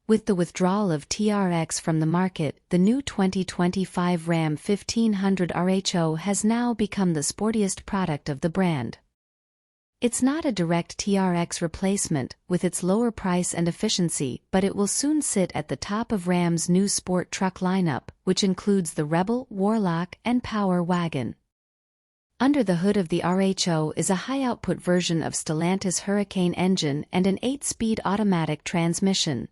With the withdrawal of TRX from the market, the new 2025 Ram 1500 RHO has now become the sportiest product of the brand. It's not a direct TRX replacement, with its lower price and efficiency, but it will soon sit at the top of Ram's new sport truck lineup, which includes the Rebel, Warlock, and Power Wagon. Under the hood of the RHO is a high-output version of Stellantis Hurricane engine and an 8-speed automatic transmission.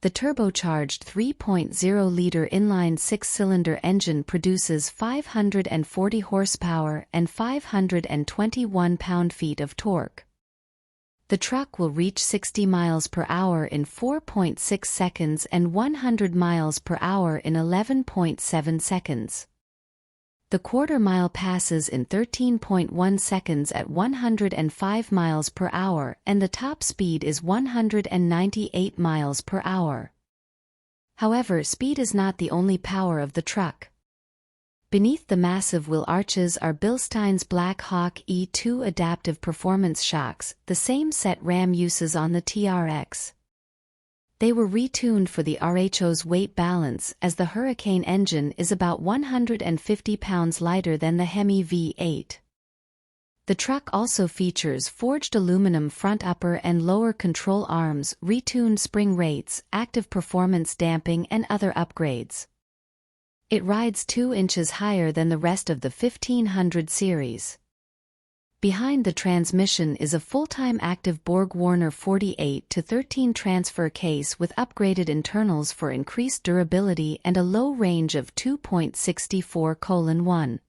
The turbocharged 3.0-liter inline 6-cylinder engine produces 540 horsepower and 521 pound-feet of torque. The truck will reach 60 miles per hour in 4.6 seconds and 100 miles per hour in 11.7 seconds. The quarter-mile passes in 13.1 seconds at 105 miles per hour, and the top speed is 198 miles per hour. However, speed is not the only power of the truck. Beneath the massive wheel arches are Bilstein's Black Hawk E2 adaptive performance shocks, the same set Ram uses on the TRX. They were retuned for the RHO's weight balance, as the Hurricane engine is about 150 pounds lighter than the Hemi V-8. The truck also features forged aluminum front upper and lower control arms, retuned spring rates, active performance damping, and other upgrades. It rides 2 inches higher than the rest of the 1500 series. Behind the transmission is a full-time active BorgWarner 48-13 transfer case with upgraded internals for increased durability and a low range of 2.64:1.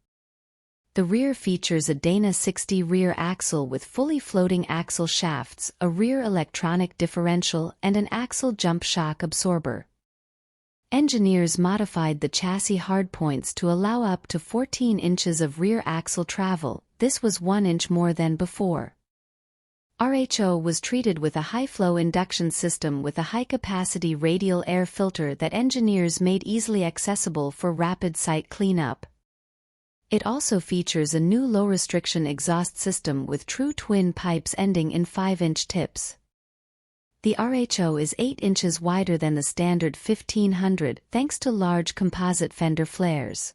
The rear features a Dana 60 rear axle with fully floating axle shafts, a rear electronic differential, and an axle jump shock absorber. Engineers modified the chassis hardpoints to allow up to 14 inches of rear axle travel. This was 1 inch more than before. RHO was treated with a high-flow induction system with a high-capacity radial air filter that engineers made easily accessible for rapid site cleanup. It also features a new low-restriction exhaust system with true twin pipes ending in 5-inch tips. The RHO is 8 inches wider than the standard 1500 thanks to large composite fender flares.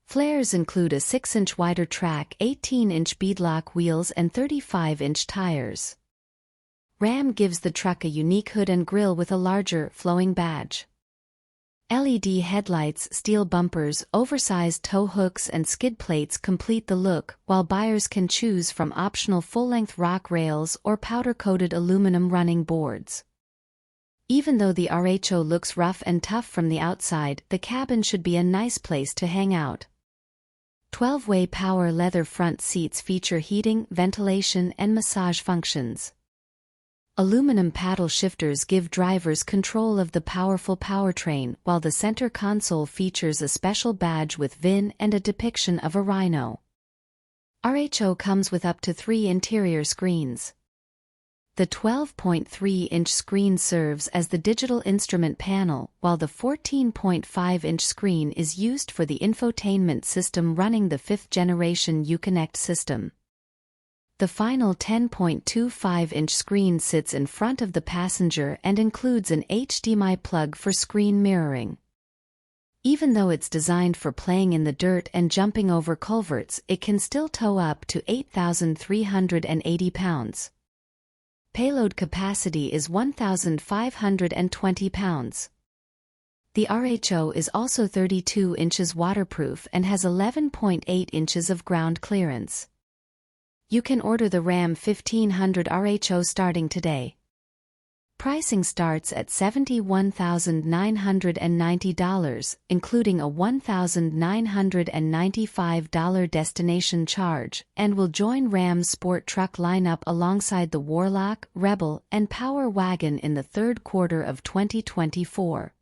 Flares include a 6-inch wider track, 18-inch beadlock wheels, and 35-inch tires. Ram gives the truck a unique hood and grille with a larger, flowing badge. LED headlights, steel bumpers, oversized tow hooks, and skid plates complete the look, while buyers can choose from optional full-length rock rails or powder-coated aluminum running boards. Even though the RHO looks rough and tough from the outside, the cabin should be a nice place to hang out. 12-way power leather front seats feature heating, ventilation, and massage functions. Aluminum paddle shifters give drivers control of the powerful powertrain, while the center console features a special badge with VIN and a depiction of a rhino. RHO comes with up to 3 interior screens. The 12.3-inch screen serves as the digital instrument panel, while the 14.5-inch screen is used for the infotainment system running the 5th-generation Uconnect system. The final 10.25-inch screen sits in front of the passenger and includes an HDMI plug for screen mirroring. Even though it's designed for playing in the dirt and jumping over culverts, it can still tow up to 8,380 pounds. Payload capacity is 1,520 pounds. The RHO is also 32 inches waterproof and has 11.8 inches of ground clearance. You can order the Ram 1500 RHO starting today. Pricing starts at $71,990, including a $1,995 destination charge, and will join Ram's sport truck lineup alongside the Warlock, Rebel, and Power Wagon in the third quarter of 2024.